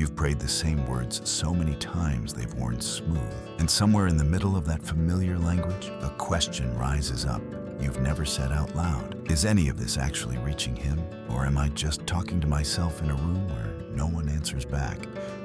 You've prayed the same words so many times they've worn smooth. And somewhere in the middle of that familiar language, a question rises up you've never said out loud. Is any of this actually reaching him? Or am I just talking to myself in a room where no one answers back?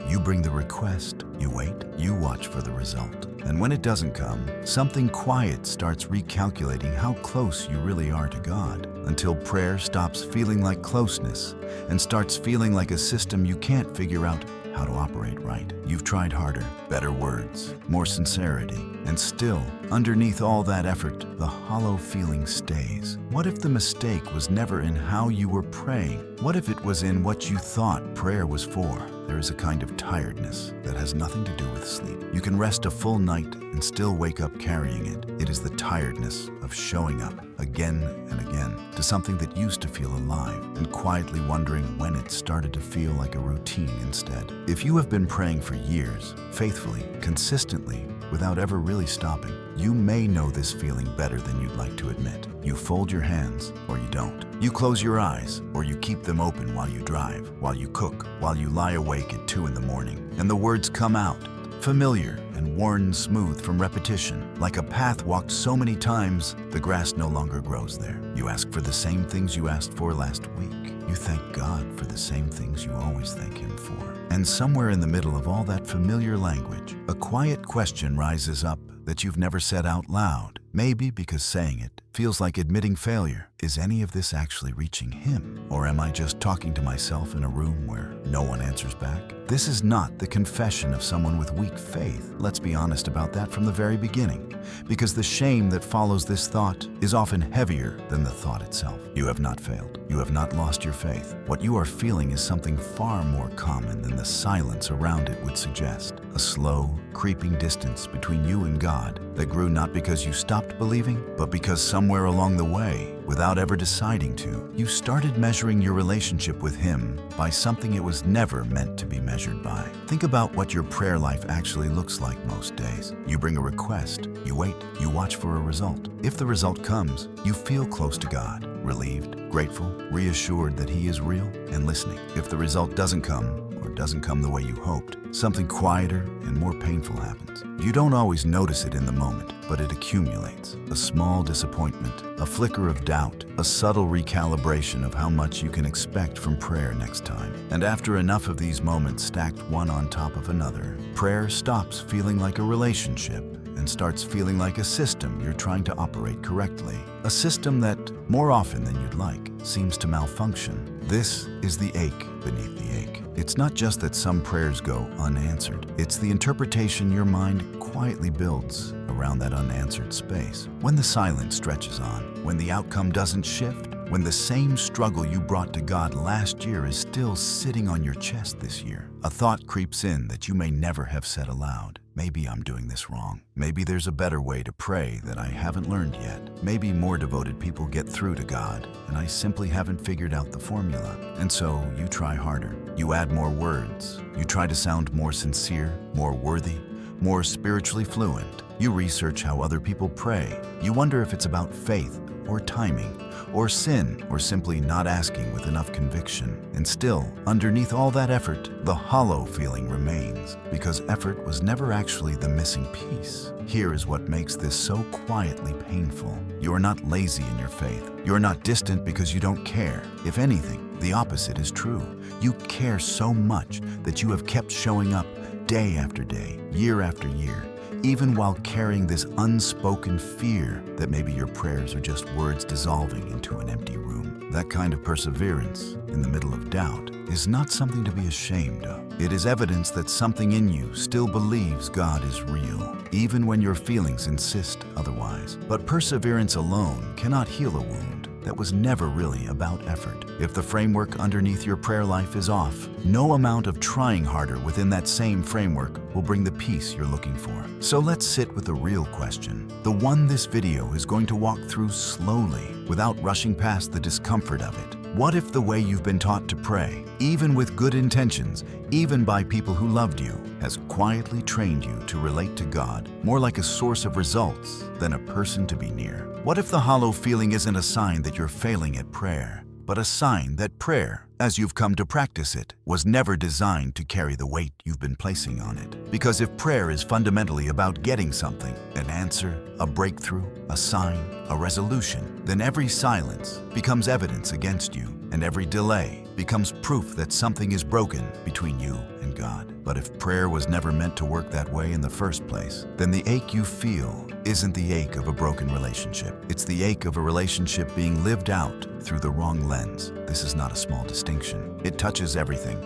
You bring the request, you wait, you watch for the result. And when it doesn't come, something quiet starts recalculating how close you really are to God, until prayer stops feeling like closeness and starts feeling like a system you can't figure out how to operate right. You've tried harder, better words, more sincerity, and still, underneath all that effort, the hollow feeling stays. What if the mistake was never in how you were praying? What if it was in what you thought prayer was for? There is a kind of tiredness that has nothing to do with sleep. You can rest a full night and still wake up carrying it. It is the tiredness of showing up again and again to something that used to feel alive, and quietly wondering when it started to feel like a routine instead. If you have been praying for years, faithfully, consistently, without ever really stopping, you may know this feeling better than you'd like to admit. You fold your hands, or you don't. You close your eyes, or you keep them open while you drive, while you cook, while you lie awake at 2 in the morning. And the words come out, familiar and worn smooth from repetition, like a path walked so many times, the grass no longer grows there. You ask for the same things you asked for last week. You thank God for the same things you always thank Him for. And somewhere in the middle of all that familiar language, a quiet question rises up that you've never said out loud. Maybe because saying it feels like admitting failure. Is any of this actually reaching Him? Or am I just talking to myself in a room where no one answers back? This is not the confession of someone with weak faith. Let's be honest about that from the very beginning, because the shame that follows this thought is often heavier than the thought itself. You have not failed. You have not lost your faith. What you are feeling is something far more common than the silence around it would suggest. A slow, creeping distance between you and God that grew not because you stopped believing, but because somewhere along the way, without ever deciding to, you started measuring your relationship with Him by something it was never meant to be measured by. Think about what your prayer life actually looks like most days. You bring a request, you wait, you watch for a result. If the result comes, you feel close to God, relieved, grateful, reassured that He is real and listening. If the result doesn't come, or doesn't come the way you hoped, something quieter and more painful happens. You don't always notice it in the moment, but it accumulates. A small disappointment, a flicker of doubt, a subtle recalibration of how much you can expect from prayer next time. And after enough of these moments stacked one on top of another, prayer stops feeling like a relationship and starts feeling like a system you're trying to operate correctly. A system that, more often than you'd like, seems to malfunction. This is the ache beneath the ache. It's not just that some prayers go unanswered. It's the interpretation your mind quietly builds around that unanswered space. When the silence stretches on, when the outcome doesn't shift, when the same struggle you brought to God last year is still sitting on your chest this year, a thought creeps in that you may never have said aloud. Maybe I'm doing this wrong. Maybe there's a better way to pray that I haven't learned yet. Maybe more devoted people get through to God, and I simply haven't figured out the formula. And so you try harder. You add more words. You try to sound more sincere, more worthy, more spiritually fluent. You research how other people pray. You wonder if it's about faith or timing, or sin, or simply not asking with enough conviction. And still, underneath all that effort, the hollow feeling remains, because effort was never actually the missing piece. Here is what makes this so quietly painful. You are not lazy in your faith. You are not distant because you don't care. If anything, the opposite is true. You care so much that you have kept showing up day after day, year after year, even while carrying this unspoken fear that maybe your prayers are just words dissolving into an empty room. That kind of perseverance in the middle of doubt is not something to be ashamed of. It is evidence that something in you still believes God is real, even when your feelings insist otherwise. But perseverance alone cannot heal a wound that was never really about effort. If the framework underneath your prayer life is off, no amount of trying harder within that same framework will bring the peace you're looking for. So let's sit with the real question, the one this video is going to walk through slowly, without rushing past the discomfort of it. What if the way you've been taught to pray, even with good intentions, even by people who loved you, has quietly trained you to relate to God more like a source of results than a person to be near? What if the hollow feeling isn't a sign that you're failing at prayer, but a sign that prayer as you've come to practice it, was never designed to carry the weight you've been placing on it. Because if prayer is fundamentally about getting something, an answer, a breakthrough, a sign, a resolution, then every silence becomes evidence against you, and every delay becomes proof that something is broken between you and God. But if prayer was never meant to work that way in the first place, then the ache you feel isn't the ache of a broken relationship. It's the ache of a relationship being lived out through the wrong lens. This is not a small distinction. It touches everything.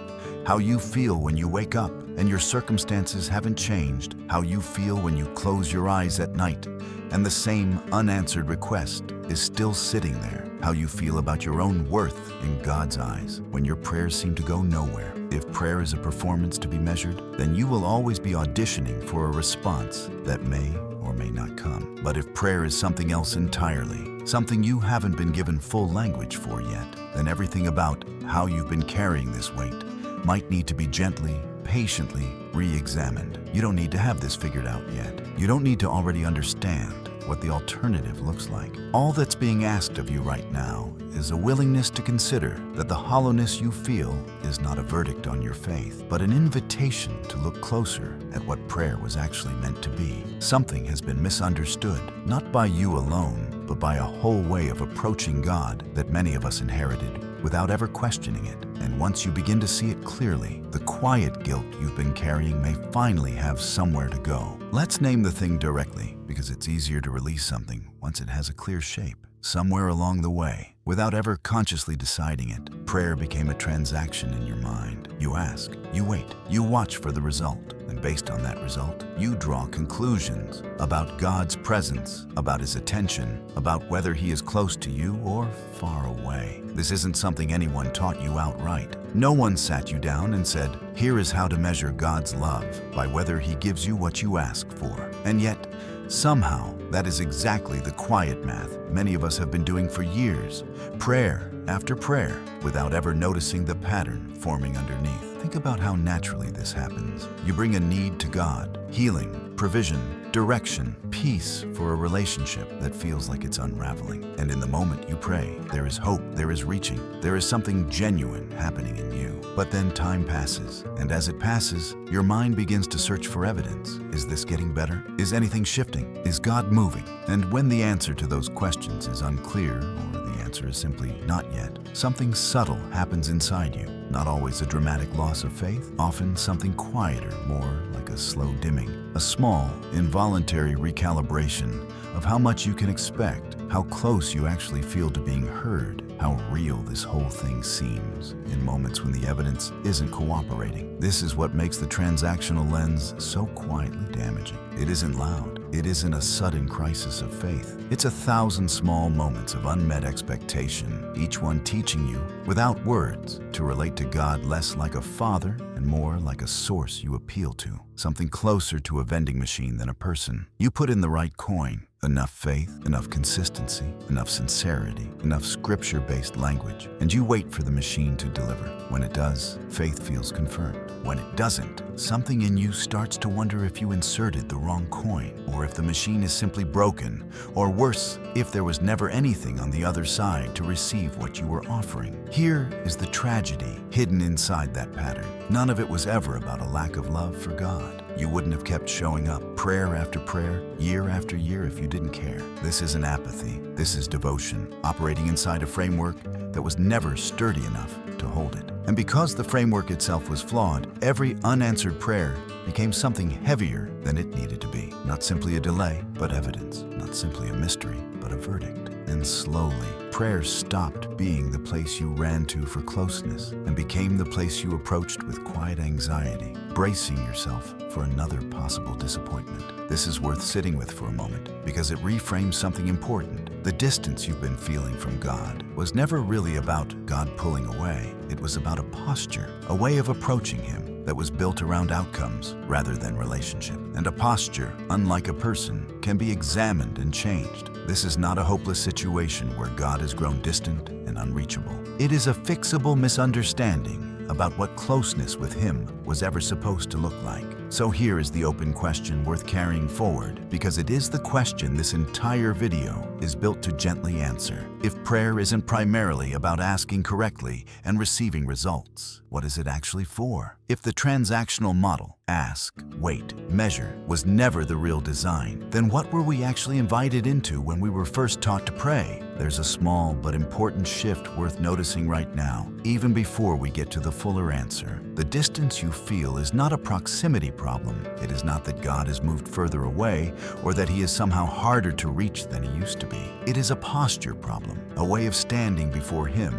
How you feel when you wake up and your circumstances haven't changed. How you feel when you close your eyes at night and the same unanswered request is still sitting there. How you feel about your own worth in God's eyes when your prayers seem to go nowhere. If prayer is a performance to be measured, then you will always be auditioning for a response that may or may not come. But if prayer is something else entirely, something you haven't been given full language for yet, then everything about how you've been carrying this weight might need to be gently, patiently re-examined. You don't need to have this figured out yet. You don't need to already understand what the alternative looks like. All that's being asked of you right now is a willingness to consider that the hollowness you feel is not a verdict on your faith, but an invitation to look closer at what prayer was actually meant to be. Something has been misunderstood, not by you alone, but by a whole way of approaching God that many of us inherited without ever questioning it. And once you begin to see it clearly, the quiet guilt you've been carrying may finally have somewhere to go. Let's name the thing directly, because it's easier to release something once it has a clear shape. Somewhere along the way, without ever consciously deciding it, prayer became a transaction in your mind. You ask, you wait, you watch for the result, and based on that result, you draw conclusions about God's presence, about His attention, about whether He is close to you or far away. This isn't something anyone taught you outright. No one sat you down and said, here is how to measure God's love by whether He gives you what you ask for. And yet, somehow, that is exactly the quiet math many of us have been doing for years, prayer after prayer, without ever noticing the pattern forming underneath. Think about how naturally this happens. You bring a need to God, healing, provision, direction, peace for a relationship that feels like it's unraveling. And in the moment you pray, there is hope, there is reaching, there is something genuine happening in you. But then time passes, and as it passes, your mind begins to search for evidence. Is this getting better? Is anything shifting? Is God moving? And when the answer to those questions is unclear, or the answer is simply not yet, something subtle happens inside you. Not always a dramatic loss of faith, often something quieter, more like a slow dimming, a small, involuntary recalibration of how much you can expect, how close you actually feel to being heard, how real this whole thing seems in moments when the evidence isn't cooperating. This is what makes the transactional lens so quietly damaging. It isn't loud. It isn't a sudden crisis of faith. It's 1,000 small moments of unmet expectation, each one teaching you, without words, to relate to God less like a father and more like a source you appeal to, something closer to a vending machine than a person. You put in the right coin, enough faith, enough consistency, enough sincerity, enough scripture-based language, and you wait for the machine to deliver. When it does, faith feels confirmed. When it doesn't, something in you starts to wonder if you inserted the wrong coin, or if the machine is simply broken, or worse, if there was never anything on the other side to receive what you were offering. Here is the tragedy hidden inside that pattern. None of it was ever about a lack of love for God. You wouldn't have kept showing up, prayer after prayer, year after year, if you didn't care. This isn't apathy. This is devotion, operating inside a framework that was never sturdy enough to hold it. And because the framework itself was flawed, every unanswered prayer became something heavier than it needed to be. Not simply a delay, but evidence. Not simply a mystery, but a verdict. And slowly, prayer stopped being the place you ran to for closeness and became the place you approached with quiet anxiety, bracing yourself for another possible disappointment. This is worth sitting with for a moment because it reframes something important. The distance you've been feeling from God was never really about God pulling away. It was about a posture, a way of approaching Him that was built around outcomes rather than relationship. And a posture, unlike a person, can be examined and changed. This is not a hopeless situation where God has grown distant and unreachable. It is a fixable misunderstanding about what closeness with Him was ever supposed to look like. So here is the open question worth carrying forward, because it is the question this entire video is built to gently answer. If prayer isn't primarily about asking correctly and receiving results, what is it actually for? If the transactional model, ask, wait, measure, was never the real design, then what were we actually invited into when we were first taught to pray? There's a small but important shift worth noticing right now, even before we get to the fuller answer. The distance you feel is not a proximity problem. It is not that God has moved further away or that He is somehow harder to reach than He used to be. It is a posture problem, a way of standing before Him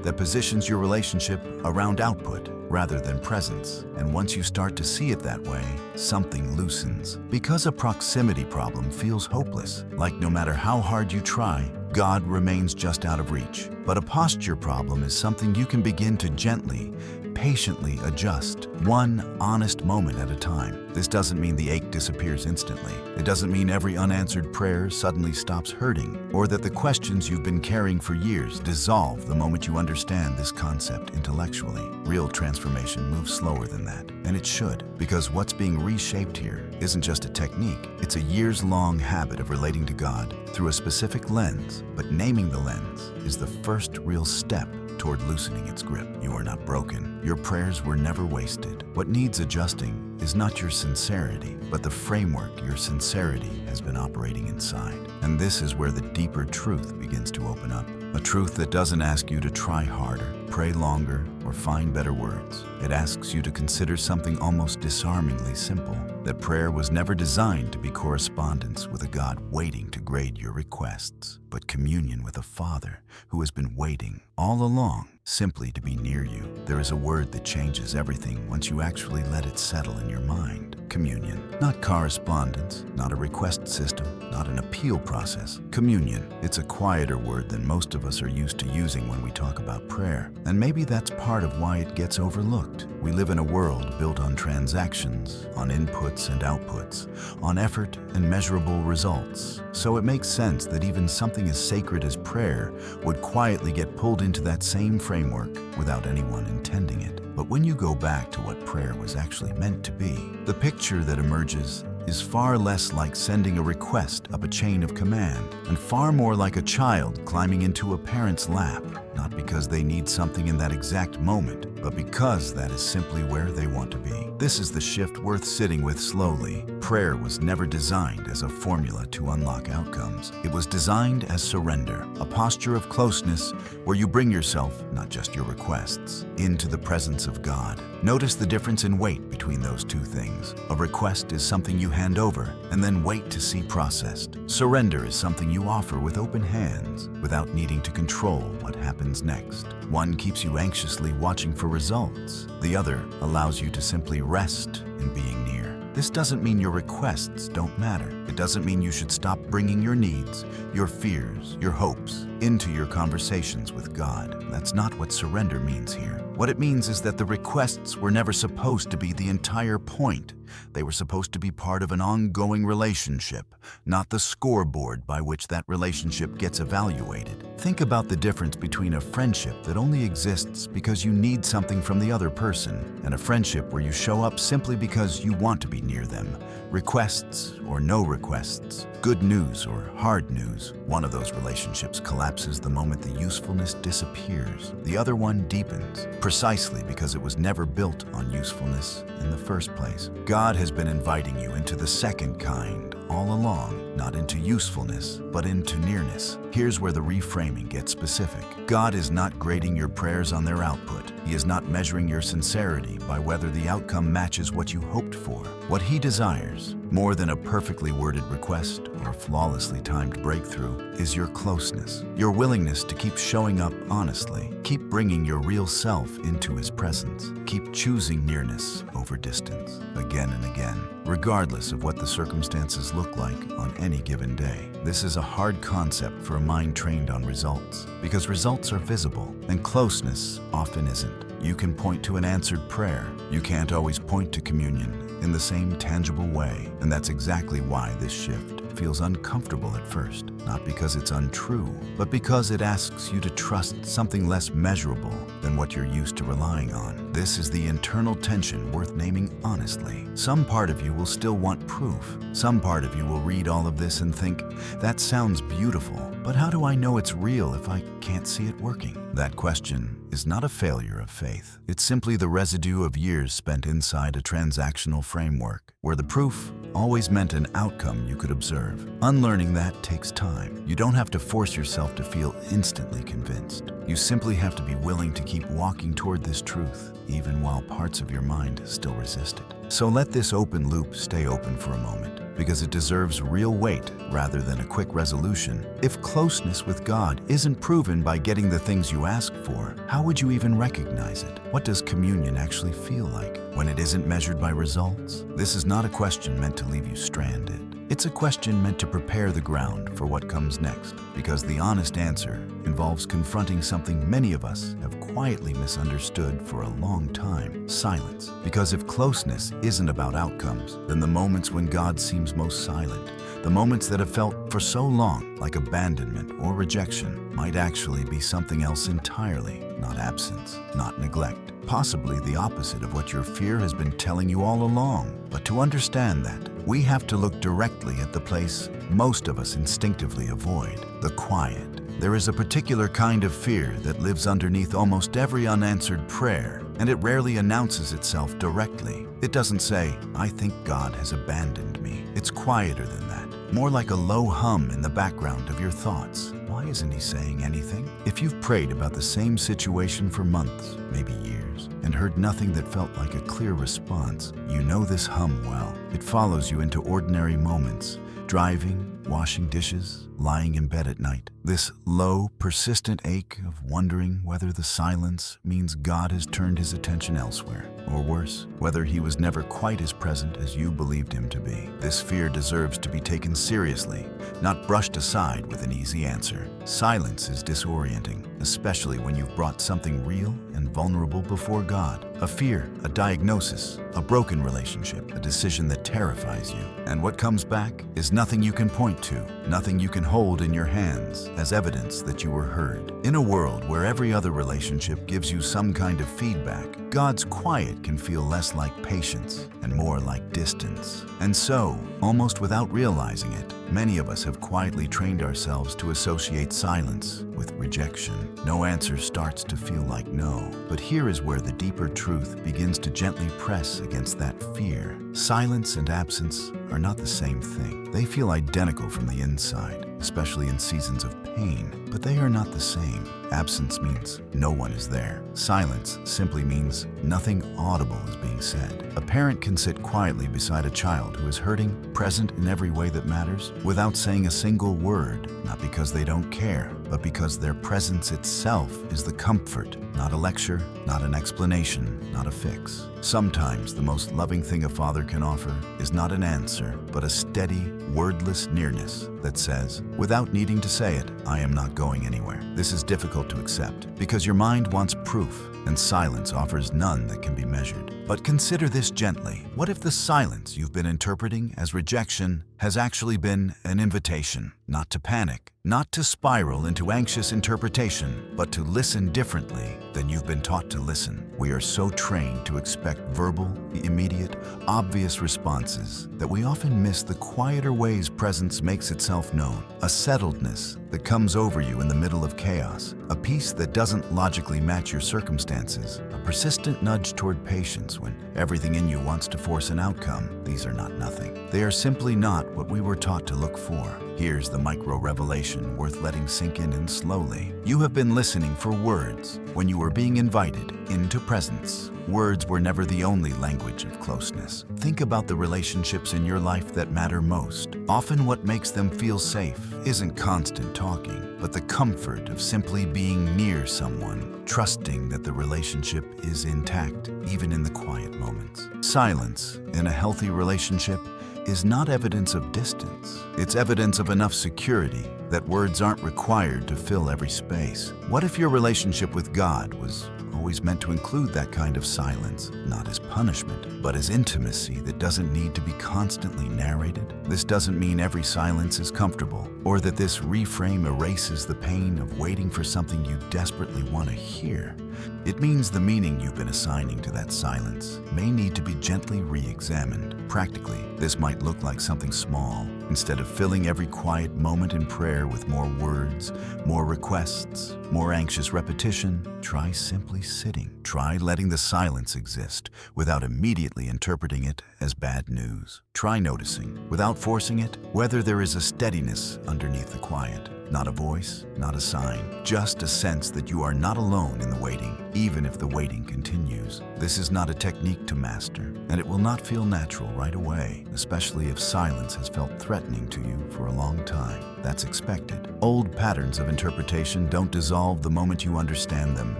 that positions your relationship around output rather than presence. And once you start to see it that way, something loosens. Because a proximity problem feels hopeless, like no matter how hard you try, God remains just out of reach. But a posture problem is something you can begin to gently, patiently adjust, one honest moment at a time. This doesn't mean the ache disappears instantly. It doesn't mean every unanswered prayer suddenly stops hurting, or that the questions you've been carrying for years dissolve the moment you understand this concept intellectually. Real transformation moves slower than that, and it should, because what's being reshaped here isn't just a technique. It's a years-long habit of relating to God through a specific lens, but naming the lens is the first real step toward loosening its grip. You are not broken. Your prayers were never wasted. What needs adjusting is not your sincerity, but the framework your sincerity has been operating inside. And this is where the deeper truth begins to open up. A truth that doesn't ask you to try harder, pray longer, or find better words. It asks you to consider something almost disarmingly simple, that prayer was never designed to be correspondence with a God waiting to grade your requests, but communion with a Father who has been waiting all along simply to be near you. There is a word that changes everything once you actually let it settle in your mind. Communion. Not correspondence, not a request system, not an appeal process. Communion. It's a quieter word than most of us are used to using when we talk about prayer. And maybe that's part of why it gets overlooked. We live in a world built on transactions, on inputs and outputs, on effort and measurable results. So it makes sense that even something as sacred as prayer would quietly get pulled into that same framework without anyone intending it. But when you go back to what prayer was actually meant to be, the picture that emerges is far less like sending a request up a chain of command, and far more like a child climbing into a parent's lap, not because they need something in that exact moment, but because that is simply where they want to be. This is the shift worth sitting with slowly. Prayer was never designed as a formula to unlock outcomes. It was designed as surrender, a posture of closeness where you bring yourself, not just your requests, into the presence of God. Notice the difference in weight between those two things. A request is something you hand over and then wait to see processed. Surrender is something you offer with open hands without needing to control what happens next. One keeps you anxiously watching for results. The other allows you to simply rest in being near. This doesn't mean your requests don't matter. It doesn't mean you should stop bringing your needs, your fears, your hopes into your conversations with God. That's not what surrender means here. What it means is that the requests were never supposed to be the entire point. They were supposed to be part of an ongoing relationship, not the scoreboard by which that relationship gets evaluated. Think about the difference between a friendship that only exists because you need something from the other person and a friendship where you show up simply because you want to be near them. Requests or no requests, good news or hard news, one of those relationships collapses the moment the usefulness disappears. The other one deepens, precisely because it was never built on usefulness in the first place. God has been inviting you into the second kind all along, not into usefulness, but into nearness. Here's where the reframing gets specific. God is not grading your prayers on their output. He is not measuring your sincerity by whether the outcome matches what you hoped for. What He desires, more than a perfectly worded request or a flawlessly timed breakthrough, is your closeness, your willingness to keep showing up honestly, keep bringing your real self into His presence, keep choosing nearness over distance, again and again, regardless of what the circumstances look like on any given day. This is a hard concept for a mind trained on results, because results are visible and closeness often isn't. You can point to an answered prayer. You can't always point to communion in the same tangible way, and that's exactly why this shift feels uncomfortable at first, not because it's untrue, but because it asks you to trust something less measurable than what you're used to relying on. This is the internal tension worth naming honestly. Some part of you will still want proof. Some part of you will read all of this and think, that sounds beautiful, but how do I know it's real if I can't see it working? That question is not a failure of faith. It's simply the residue of years spent inside a transactional framework, where the proof always meant an outcome you could observe. Unlearning that takes time. You don't have to force yourself to feel instantly convinced. You simply have to be willing to keep walking toward this truth, even while parts of your mind still resist it. So let this open loop stay open for a moment, because it deserves real weight rather than a quick resolution. If closeness with God isn't proven by getting the things you ask for, how would you even recognize it? What does communion actually feel like when it isn't measured by results? This is not a question meant to leave you stranded. It's a question meant to prepare the ground for what comes next, because the honest answer involves confronting something many of us have quietly misunderstood for a long time: silence. Because if closeness isn't about outcomes, then the moments when God seems most silent, the moments that have felt for so long like abandonment or rejection, might actually be something else entirely, not absence, not neglect. Possibly the opposite of what your fear has been telling you all along. But to understand that, we have to look directly at the place most of us instinctively avoid: the quiet. There is a particular kind of fear that lives underneath almost every unanswered prayer, and it rarely announces itself directly. It doesn't say, "I think God has abandoned me." It's quieter than that, more like a low hum in the background of your thoughts. Why isn't he saying anything? If you've prayed about the same situation for months, maybe years, and heard nothing that felt like a clear response, you know this hum well. It follows you into ordinary moments: driving, washing dishes, lying in bed at night. This low, persistent ache of wondering whether the silence means God has turned his attention elsewhere, or worse, whether he was never quite as present as you believed him to be. This fear deserves to be taken seriously, not brushed aside with an easy answer. Silence is disorienting, especially when you've brought something real and vulnerable before God. A fear, a diagnosis, a broken relationship, a decision that terrifies you. And what comes back is nothing you can point to, nothing you can hold in your hands as evidence that you were heard. In a world where every other relationship gives you some kind of feedback, God's quiet can feel less like patience and more like distance. And so, almost without realizing it, many of us have quietly trained ourselves to associate silence with rejection. No answer starts to feel like no. But here is where the deeper truth begins to gently press against that fear. Silence and absence are not the same thing. They feel identical from the inside, especially in seasons of pain, but they are not the same. Absence means no one is there. Silence simply means nothing audible is being said. A parent can sit quietly beside a child who is hurting, present in every way that matters, without saying a single word, not because they don't care, but because their presence itself is the comfort, not a lecture, not an explanation, not a fix. Sometimes the most loving thing a father can offer is not an answer, but a steady, wordless nearness that says, without needing to say it, "I am not going anywhere." This is difficult to accept because your mind wants proof, and silence offers none that can be measured. But consider this gently. What if the silence you've been interpreting as rejection has actually been an invitation? Not to panic, not to spiral into anxious interpretation, but to listen differently than you've been taught to listen. We are so trained to expect verbal, immediate, obvious responses that we often miss the quieter ways presence makes itself known. A settledness that comes over you in the middle of chaos, a peace that doesn't logically match your circumstances, a persistent nudge toward patience when everything in you wants to force an outcome. These are not nothing. They are simply not what we were taught to look for. Here's the micro-revelation worth letting sink in slowly. You have been listening for words when you were being invited into presence. Words were never the only language of closeness. Think about the relationships in your life that matter most. Often what makes them feel safe isn't constant talking, but the comfort of simply being near someone, trusting that the relationship is intact, even in the quiet moments. Silence in a healthy relationship is not evidence of distance. It's evidence of enough security that words aren't required to fill every space. What if your relationship with God was always meant to include that kind of silence, not as punishment, but as intimacy that doesn't need to be constantly narrated? This doesn't mean every silence is comfortable, or that this reframe erases the pain of waiting for something you desperately want to hear. it means the meaning you've been assigning to that silence may need to be gently re-examined. Practically, this might look like something small. Instead of filling every quiet moment in prayer with more words, more requests, more anxious repetition, try simply sitting. Try letting the silence exist without immediately interpreting it as bad news. Try noticing, without forcing it, whether there is a steadiness underneath the quiet. Not a voice, not a sign, just a sense that you are not alone in the waiting, even if the waiting continues. This is not a technique to master, and it will not feel natural right away, especially if silence has felt threatening to you for a long time. That's expected. Old patterns of interpretation don't dissolve the moment you understand them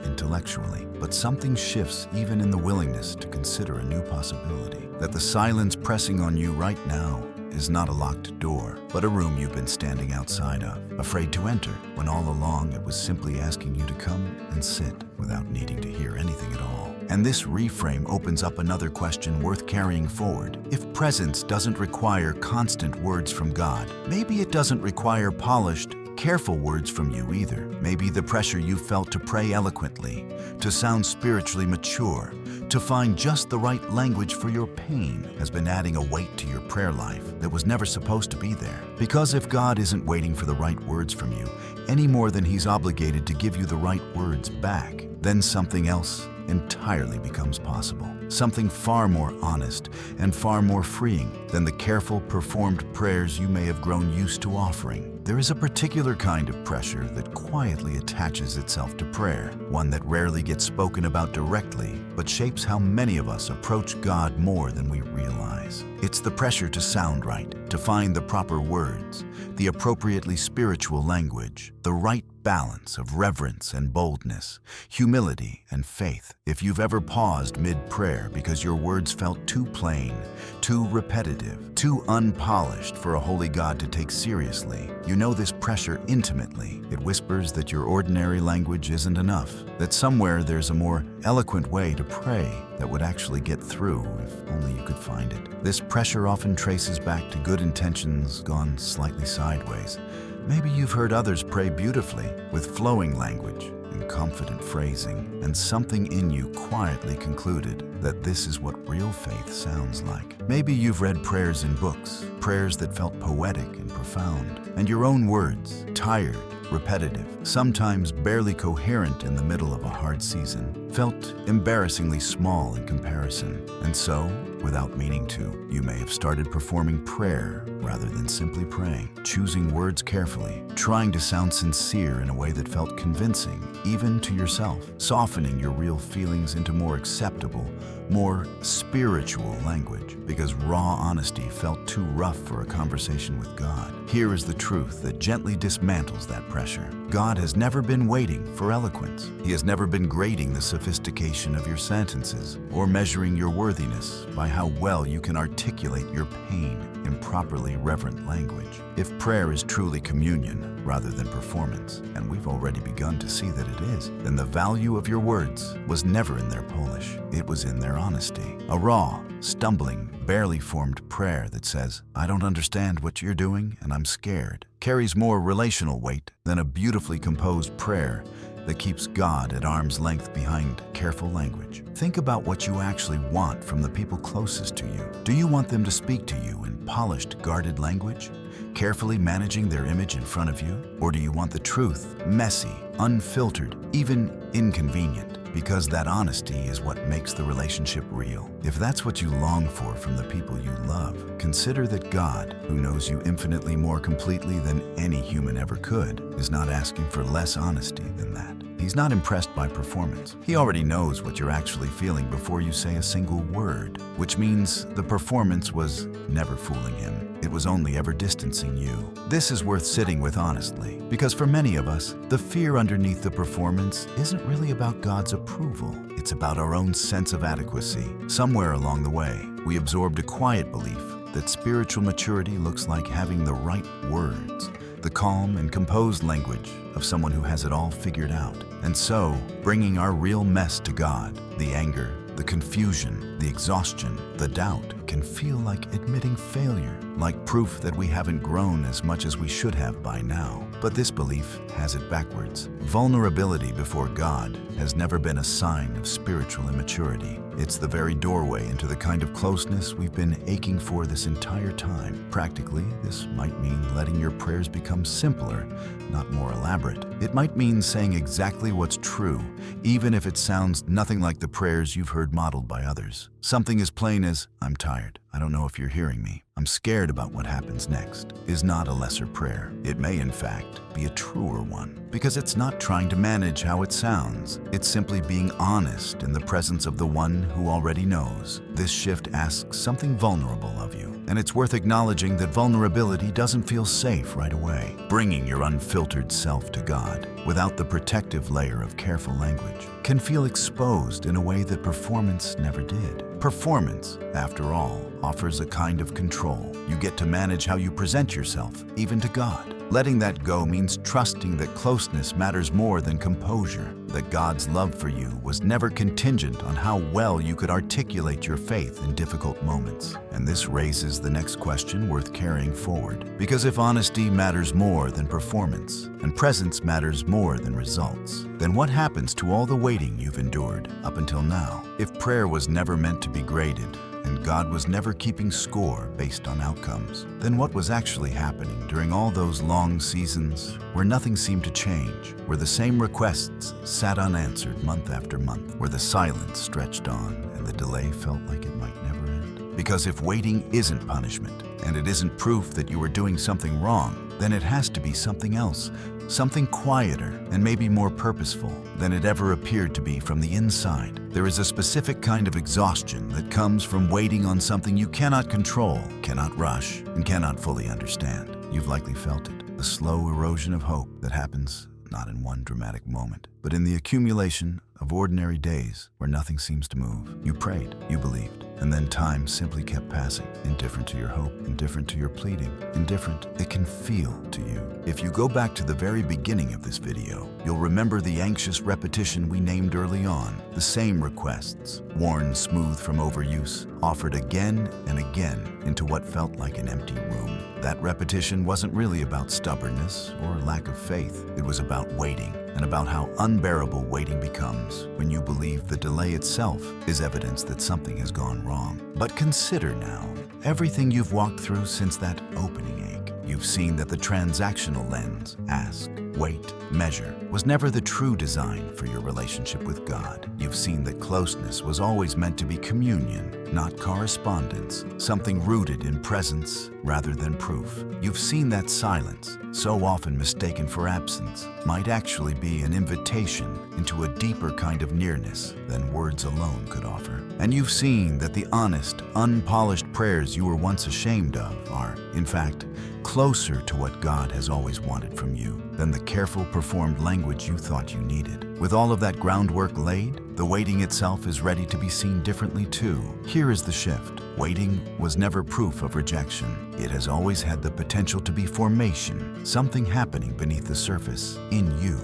intellectually, but something shifts even in the willingness to consider a new possibility. That the silence pressing on you right now is not a locked door, but a room you've been standing outside of, afraid to enter, when all along it was simply asking you to come and sit without needing to hear anything at all. And this reframe opens up another question worth carrying forward. If presence doesn't require constant words from God, maybe it doesn't require polished, careful words from you either. Maybe the pressure you felt to pray eloquently, to sound spiritually mature, to find just the right language for your pain has been adding a weight to your prayer life that was never supposed to be there. Because if God isn't waiting for the right words from you, any more than He's obligated to give you the right words back, then something else entirely becomes possible. Something far more honest and far more freeing than the careful, performed prayers you may have grown used to offering. There is a particular kind of pressure that quietly attaches itself to prayer, one that rarely gets spoken about directly, but shapes how many of us approach God more than we realize. It's the pressure to sound right, to find the proper words, the appropriately spiritual language, the right balance of reverence and boldness, humility and faith. If you've ever paused mid-prayer because your words felt too plain, too repetitive, too unpolished for a holy God to take seriously, you know this pressure intimately. It whispers that your ordinary language isn't enough, that somewhere there's a more eloquent way to pray that would actually get through if only you could find it. This pressure often traces back to good intentions gone slightly sideways. Maybe you've heard others pray beautifully, with flowing language and confident phrasing, and something in you quietly concluded that this is what real faith sounds like. Maybe you've read prayers in books, prayers that felt poetic and profound, and your own words, tired, repetitive, sometimes barely coherent in the middle of a hard season, felt embarrassingly small in comparison. And so, without meaning to, you may have started performing prayer rather than simply praying, choosing words carefully, trying to sound sincere in a way that felt convincing, even to yourself, softening your real feelings into more acceptable, more spiritual language, because raw honesty felt too rough for a conversation with God. Here is the truth that gently dismantles that pressure. God has never been waiting for eloquence. He has never been grading the sophistication of your sentences or measuring your worthiness by how well you can articulate your pain in properly reverent language. If prayer is truly communion rather than performance, and we've already begun to see that it is, then the value of your words was never in their polish. It was in their honesty. A raw, stumbling, barely formed prayer that says, "I don't understand what you're doing and I'm scared," carries more relational weight than a beautifully composed prayer that keeps God at arm's length behind careful language. Think about what you actually want from the people closest to you. Do you want them to speak to you in polished, guarded language, carefully managing their image in front of you? Or do you want the truth, messy, unfiltered, even inconvenient? Because that honesty is what makes the relationship real. If that's what you long for from the people you love, consider that God, who knows you infinitely more completely than any human ever could, is not asking for less honesty than that. He's not impressed by performance. He already knows what you're actually feeling before you say a single word, which means the performance was never fooling him. It was only ever distancing you. This is worth sitting with honestly, because for many of us, the fear underneath the performance isn't really about God's approval. It's about our own sense of adequacy. Somewhere along the way, we absorbed a quiet belief that spiritual maturity looks like having the right words, the calm and composed language of someone who has it all figured out. And so, bringing our real mess to God, the anger, The confusion, the exhaustion, the doubt can feel like admitting failure, like proof that we haven't grown as much as we should have by now. But this belief has it backwards. Vulnerability before God has never been a sign of spiritual immaturity. It's the very doorway into the kind of closeness we've been aching for this entire time. Practically, this might mean letting your prayers become simpler, not more elaborate. It might mean saying exactly what's true, even if it sounds nothing like the prayers you've heard modeled by others. Something as plain as, "I'm tired. I don't know if you're hearing me. I'm scared about what happens next," is not a lesser prayer. It may, in fact, be a truer one, because it's not trying to manage how it sounds. It's simply being honest in the presence of the one who already knows. This shift asks something vulnerable of you, and it's worth acknowledging that vulnerability doesn't feel safe right away. Bringing your unfiltered self to God, without the protective layer of careful language, can feel exposed in a way that performance never did. Performance, after all, offers a kind of control. You get to manage how you present yourself, even to God. Letting that go means trusting that closeness matters more than composure, that God's love for you was never contingent on how well you could articulate your faith in difficult moments. And this raises the next question worth carrying forward. Because if honesty matters more than performance, and presence matters more than results, then what happens to all the waiting you've endured up until now? If prayer was never meant to be graded, and God was never keeping score based on outcomes, then what was actually happening during all those long seasons where nothing seemed to change, where the same requests sat unanswered month after month, where the silence stretched on and the delay felt like it might never end? Because if waiting isn't punishment, and it isn't proof that you were doing something wrong, then it has to be something else, something quieter and maybe more purposeful than it ever appeared to be from the inside. There is a specific kind of exhaustion that comes from waiting on something you cannot control, cannot rush, and cannot fully understand. You've likely felt it, the slow erosion of hope that happens not in one dramatic moment, but in the accumulation of ordinary days where nothing seems to move. You prayed, you believed, and then time simply kept passing, indifferent to your hope, indifferent to your pleading, indifferent it can feel to you. If you go back to the very beginning of this video, you'll remember the anxious repetition we named early on, the same requests, worn smooth from overuse, offered again and again into what felt like an empty room. That repetition wasn't really about stubbornness or lack of faith. It was about waiting, and about how unbearable waiting becomes when you believe the delay itself is evidence that something has gone wrong. But consider now everything you've walked through since that opening ache. You've seen that the transactional lens, ask, wait, measure, was never the true design for your relationship with God. You've seen that closeness was always meant to be communion, not correspondence, something rooted in presence rather than proof. You've seen that silence, so often mistaken for absence, might actually be an invitation into a deeper kind of nearness than words alone could offer. And you've seen that the honest, unpolished prayers you were once ashamed of are, in fact, closer to what God has always wanted from you than the careful performed language you thought you needed. With all of that groundwork laid, the waiting itself is ready to be seen differently too. Here is the shift. Waiting was never proof of rejection. It has always had the potential to be formation, something happening beneath the surface, in you,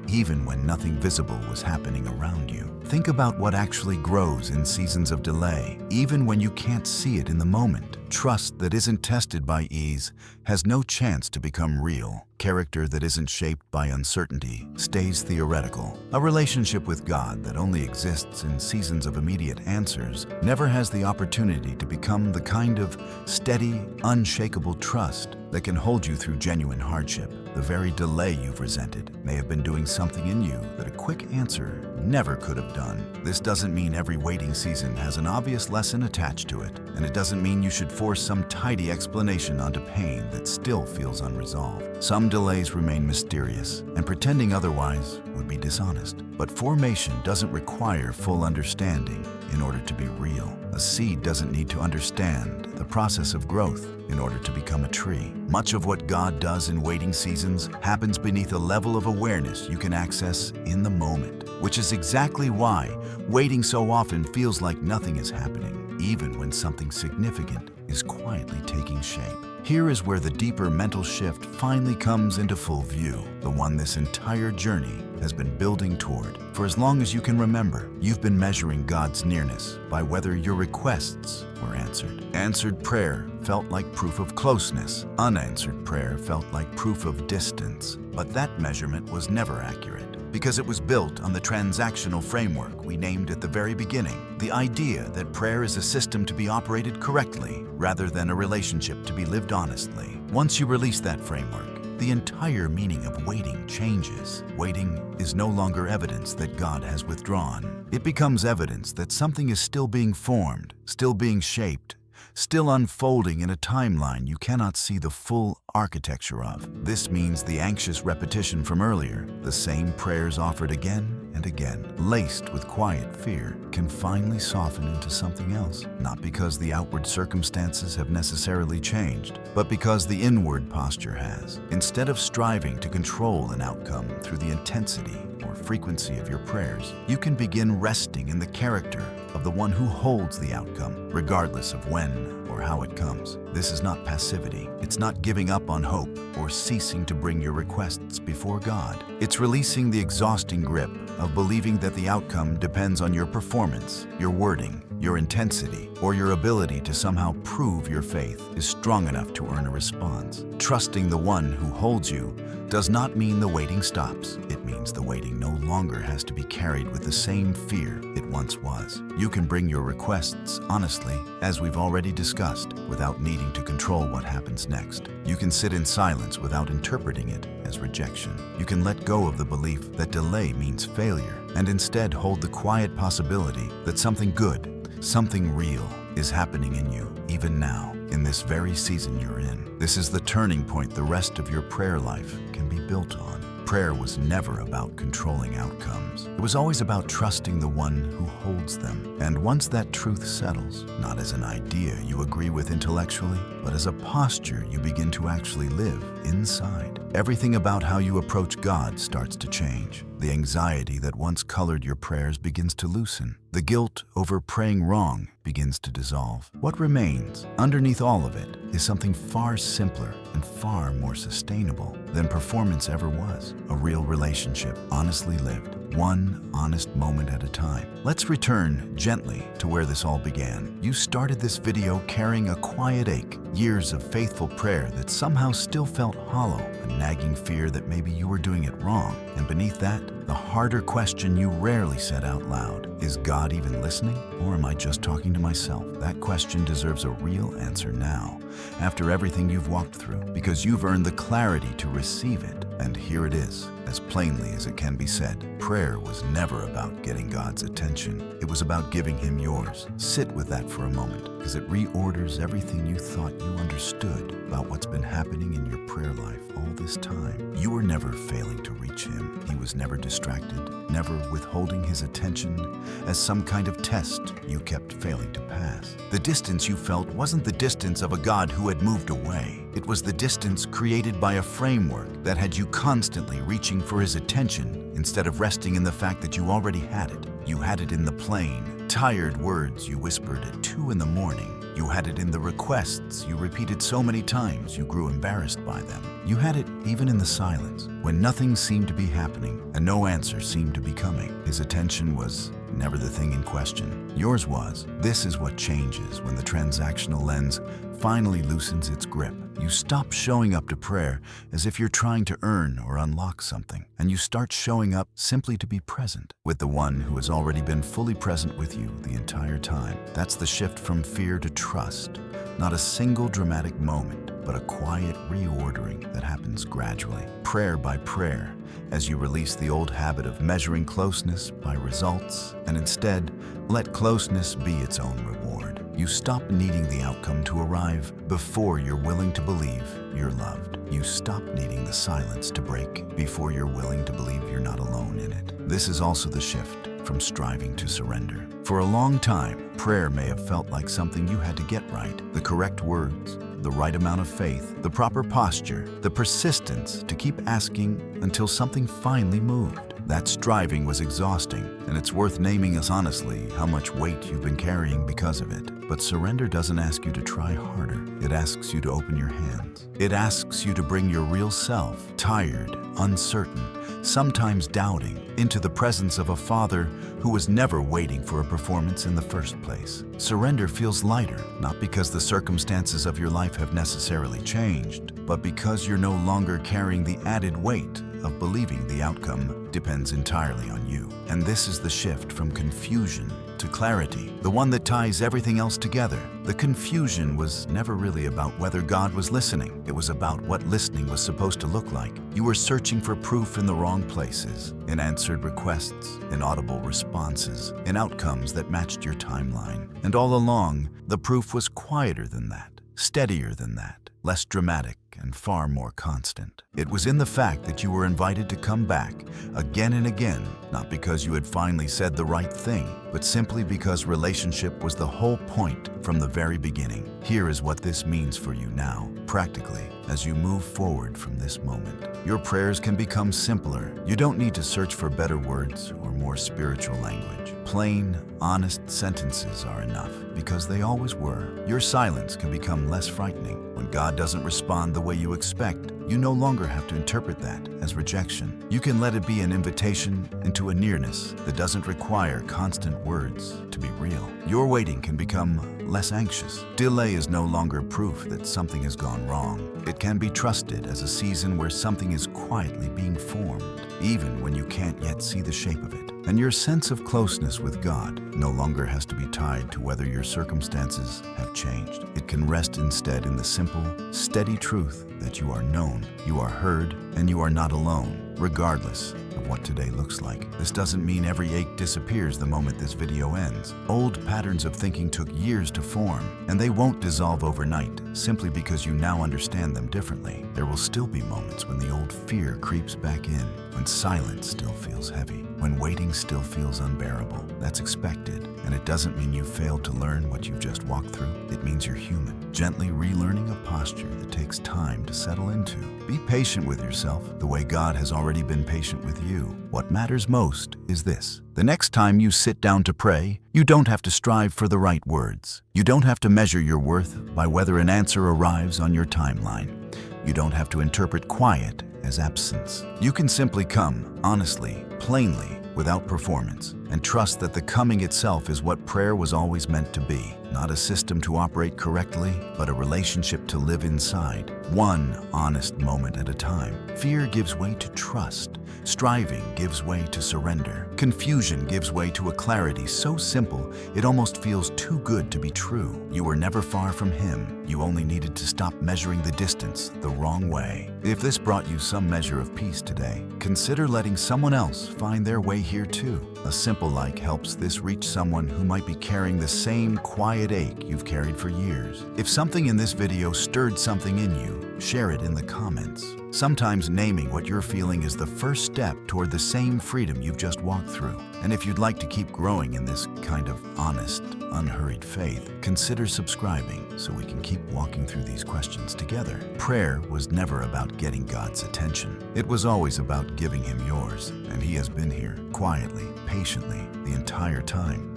even when nothing visible was happening around you. Think about what actually grows in seasons of delay, even when you can't see it in the moment. Trust that isn't tested by ease has no chance to become real. Character that isn't shaped by uncertainty stays theoretical. A relationship with God that only exists in seasons of immediate answers never has the opportunity to become the kind of steady, unshakable trust that can hold you through genuine hardship. The very delay you've resented may have been doing something in you that a quick answer never could have done. This doesn't mean every waiting season has an obvious lesson attached to it, and it doesn't mean you should force some tidy explanation onto pain that still feels unresolved. Some delays remain mysterious, and pretending otherwise would be dishonest. But formation doesn't require full understanding in order to be real. A seed doesn't need to understand the process of growth in order to become a tree. Much of what God does in waiting seasons happens beneath a level of awareness you can access in the moment, which is exactly why waiting so often feels like nothing is happening. even when something significant is quietly taking shape. Here is where the deeper mental shift finally comes into full view, the one this entire journey has been building toward. For as long as you can remember, you've been measuring God's nearness by whether your requests were answered. Answered prayer felt like proof of closeness. Unanswered prayer felt like proof of distance. But that measurement was never accurate, because it was built on the transactional framework we named at the very beginning. The idea that prayer is a system to be operated correctly rather than a relationship to be lived honestly. Once you release that framework, the entire meaning of waiting changes. Waiting is no longer evidence that God has withdrawn. It becomes evidence that something is still being formed, still being shaped, still unfolding in a timeline you cannot see the full architecture of. This means the anxious repetition from earlier, the same prayers offered again and again, laced with quiet fear, can finally soften into something else. Not because the outward circumstances have necessarily changed, but because the inward posture has. Instead of striving to control an outcome through the intensity or frequency of your prayers, you can begin resting in the character of the one who holds the outcome, regardless of when or how it comes. This is not passivity. It's not giving up on hope or ceasing to bring your requests before God. It's releasing the exhausting grip of believing that the outcome depends on your performance, your wording, your intensity, or your ability to somehow prove your faith is strong enough to earn a response. Trusting the one who holds you does not mean the waiting stops. It means the waiting no longer has to be carried with the same fear it once was. You can bring your requests honestly, as we've already discussed, without needing to control what happens next. You can sit in silence without interpreting it as rejection. You can let go of the belief that delay means failure and instead hold the quiet possibility that something good, something real is happening in you, even now, in this very season you're in. This is the turning point the rest of your prayer life can be built on. Prayer was never about controlling outcomes. It was always about trusting the one who holds them. And once that truth settles, not as an idea you agree with intellectually, but as a posture you begin to actually live inside, everything about how you approach God starts to change. The anxiety that once colored your prayers begins to loosen. The guilt over praying wrong begins to dissolve. What remains underneath all of it is something far simpler and far more sustainable than performance ever was. A real relationship, honestly lived, one honest moment at a time. Let's return gently to where this all began. You started this video carrying a quiet ache, years of faithful prayer that somehow still felt hollow, a nagging fear that maybe you were doing it wrong. And beneath that, the harder question you rarely said out loud: is God even listening, or am I just talking to myself? That question deserves a real answer now, after everything you've walked through, because you've earned the clarity to receive it. And here it is, as plainly as it can be said. Prayer was never about getting God's attention. It was about giving Him yours. Sit with that for a moment, because it reorders everything you thought you understood about what's been happening in your prayer life all this time. You were never failing to reach Him. He was never distracted, never withholding His attention as some kind of test you kept failing to pass. The distance you felt wasn't the distance of a God who had moved away. It was the distance created by a framework that had you constantly reaching for His attention instead of resting in the fact that you already had it. You had it in the plain, tired words you whispered at 2 in the morning. You had it in the requests you repeated so many times you grew embarrassed by them. You had it even in the silence, when nothing seemed to be happening and no answer seemed to be coming. His attention was never the thing in question. Yours was. This is what changes when the transactional lens finally loosens its grip. You stop showing up to prayer as if you're trying to earn or unlock something, and you start showing up simply to be present with the one who has already been fully present with you the entire time. That's the shift from fear to trust. Not a single dramatic moment, but a quiet reordering that happens gradually, prayer by prayer, as you release the old habit of measuring closeness by results and instead let closeness be its own reward. You stop needing the outcome to arrive before you're willing to believe you're loved. You stop needing the silence to break before you're willing to believe you're not alone in it. This is also the shift from striving to surrender. For a long time, prayer may have felt like something you had to get right. The correct words, the right amount of faith, the proper posture, the persistence to keep asking until something finally moved. That striving was exhausting, and it's worth naming as honestly how much weight you've been carrying because of it. But surrender doesn't ask you to try harder. It asks you to open your hands. It asks you to bring your real self, tired, uncertain, sometimes doubting, into the presence of a Father who was never waiting for a performance in the first place. Surrender feels lighter, not because the circumstances of your life have necessarily changed, but because you're no longer carrying the added weight of believing the outcome depends entirely on you. And this is the shift from confusion to clarity, the one that ties everything else together. The confusion was never really about whether God was listening. It was about what listening was supposed to look like. You were searching for proof in the wrong places, in answered requests, in audible responses, in outcomes that matched your timeline. And all along, the proof was quieter than that, steadier than that, less dramatic and far more constant. It was in the fact that you were invited to come back again and again, not because you had finally said the right thing, but simply because relationship was the whole point from the very beginning. Here is what this means for you now, practically, as you move forward from this moment. Your prayers can become simpler. You don't need to search for better words or more spiritual language. Plain, honest sentences are enough, because they always were. Your silence can become less frightening. When God doesn't respond the way you expect, you no longer have to interpret that as rejection. You can let it be an invitation into a nearness that doesn't require constant words to be real. Your waiting can become less anxious. Delay is no longer proof that something has gone wrong. It can be trusted as a season where something is quietly being formed, even when you can't yet see the shape of it. And your sense of closeness with God no longer has to be tied to whether your circumstances have changed. It can rest instead in the simple, steady truth that you are known, you are heard, and you are not alone, regardless of what today looks like. This doesn't mean every ache disappears the moment this video ends. Old patterns of thinking took years to form, and they won't dissolve overnight simply because you now understand them differently. There will still be moments when the old fear creeps back in, when silence still feels heavy, when waiting still feels unbearable. That's expected, and it doesn't mean you failed to learn what you've just walked through. It means you're human, gently relearning a posture that takes time to settle into. Be patient with yourself the way God has already been patient with you. What matters most is this. The next time you sit down to pray, you don't have to strive for the right words. You don't have to measure your worth by whether an answer arrives on your timeline. You don't have to interpret quiet as absence. You can simply come, honestly, plainly, without performance, and trust that the coming itself is what prayer was always meant to be. Not a system to operate correctly, but a relationship to live inside, one honest moment at a time. Fear gives way to trust. Striving gives way to surrender. Confusion gives way to a clarity so simple it almost feels too good to be true. You were never far from Him. You only needed to stop measuring the distance the wrong way. If this brought you some measure of peace today, consider letting someone else find their way here too. A simple like helps this reach someone who might be carrying the same quiet ache you've carried for years. If something in this video stirred something in you, share it in the comments. Sometimes naming what you're feeling is the first step toward the same freedom you've just walked through. And if you'd like to keep growing in this kind of honest, unhurried faith, consider subscribing so we can keep walking through these questions together. Prayer was never about getting God's attention. It was always about giving Him yours, and He has been here, quietly, patiently, the entire time.